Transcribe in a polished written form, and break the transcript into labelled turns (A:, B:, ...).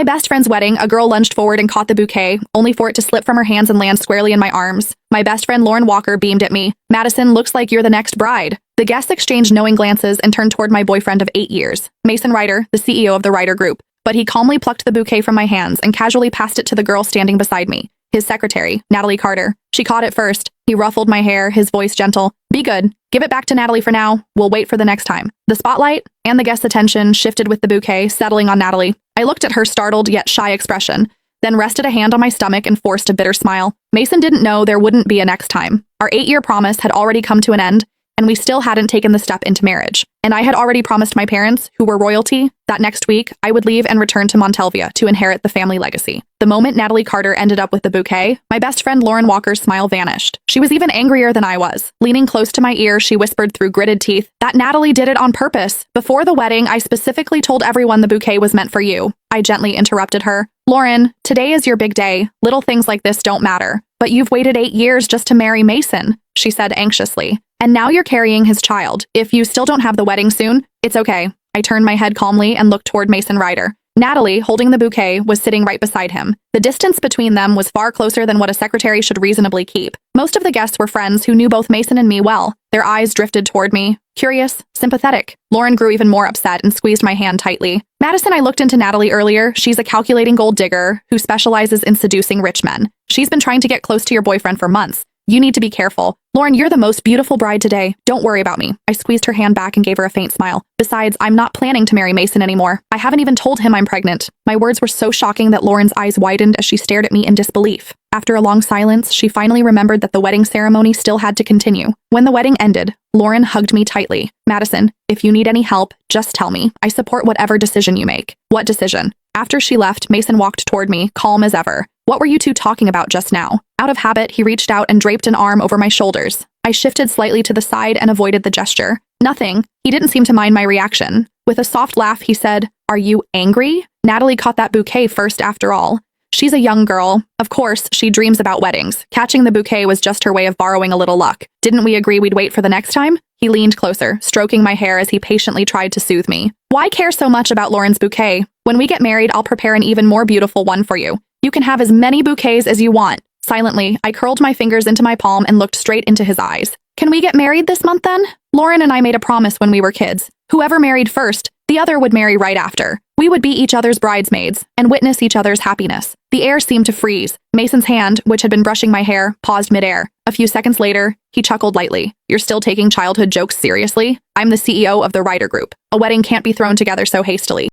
A: my best friend's wedding, a girl lunged forward and caught the bouquet, only for it to slip from her hands and land squarely in my arms. My best friend Lauren Walker beamed at me. "Madison, looks like you're the next bride." The guests exchanged knowing glances and turned toward my boyfriend of 8 years, Mason Ryder, the CEO of the Ryder Group. But he calmly plucked the bouquet from my hands and casually passed it to the girl standing beside me, his secretary, Natalie Carter. She caught it first. He ruffled my hair, his voice gentle. "Be good. Give it back to Natalie for now. We'll wait for the next time." The spotlight and the guest's attention shifted with the bouquet, settling on Natalie. I looked at her startled yet shy expression, then rested a hand on my stomach and forced a bitter smile. Mason didn't know there wouldn't be a next time. Our 8-year promise had already come to an end, and we still hadn't taken the step into marriage. And I had already promised my parents, who were royalty, that next week I would leave and return to Montelvia to inherit the family legacy. The moment Natalie Carter ended up with the bouquet, my best friend Lauren Walker's smile vanished. She was even angrier than I was. Leaning close to my ear, she whispered through gritted teeth, "That Natalie did it on purpose. Before the wedding, I specifically told everyone the bouquet was meant for you." I gently interrupted her. "Lauren, today is your big day. Little things like this don't matter. But you've waited 8 years just to marry Mason," she said anxiously. "And now you're carrying his child. If you still don't have the wedding soon, it's okay." I turned my head calmly and looked toward Mason Ryder. Natalie, holding the bouquet, was sitting right beside him. The distance between them was far closer than what a secretary should reasonably keep. Most of the guests were friends who knew both Mason and me well. Their eyes drifted toward me, curious, sympathetic. Lauren grew even more upset and squeezed my hand tightly. "Madison, I looked into Natalie earlier. She's a calculating gold digger who specializes in seducing rich men. She's been trying to get close to your boyfriend for months. You need to be careful. Lauren, you're the most beautiful bride today. Don't worry about me." I squeezed her hand back and gave her a faint smile. "Besides, I'm not planning to marry Mason anymore. I haven't even told him I'm pregnant." My words were so shocking that Lauren's eyes widened as she stared at me in disbelief. After a long silence, she finally remembered that the wedding ceremony still had to continue. When the wedding ended, Lauren hugged me tightly. "Madison, if you need any help, just tell me. I support whatever decision you make." "What decision?" After she left, Mason walked toward me, calm as ever. "What were you two talking about just now?" Out of habit, he reached out and draped an arm over my shoulders. I shifted slightly to the side and avoided the gesture. "Nothing." He didn't seem to mind my reaction. With a soft laugh, he said, "Are you angry? Natalie caught that bouquet first after all. She's a young girl. Of course, she dreams about weddings. Catching the bouquet was just her way of borrowing a little luck. Didn't we agree we'd wait for the next time?" He leaned closer, stroking my hair as he patiently tried to soothe me. "Why care so much about Lauren's bouquet? When we get married, I'll prepare an even more beautiful one for you. You can have as many bouquets as you want." Silently, I curled my fingers into my palm and looked straight into his eyes. "Can we get married this month then? Lauren and I made a promise when we were kids. Whoever married first, the other would marry right after. We would be each other's bridesmaids and witness each other's happiness." The air seemed to freeze. Mason's hand, which had been brushing my hair, paused midair. A few seconds later, he chuckled lightly. "You're still taking childhood jokes seriously? I'm the CEO of the Ryder Group. A wedding can't be thrown together so hastily."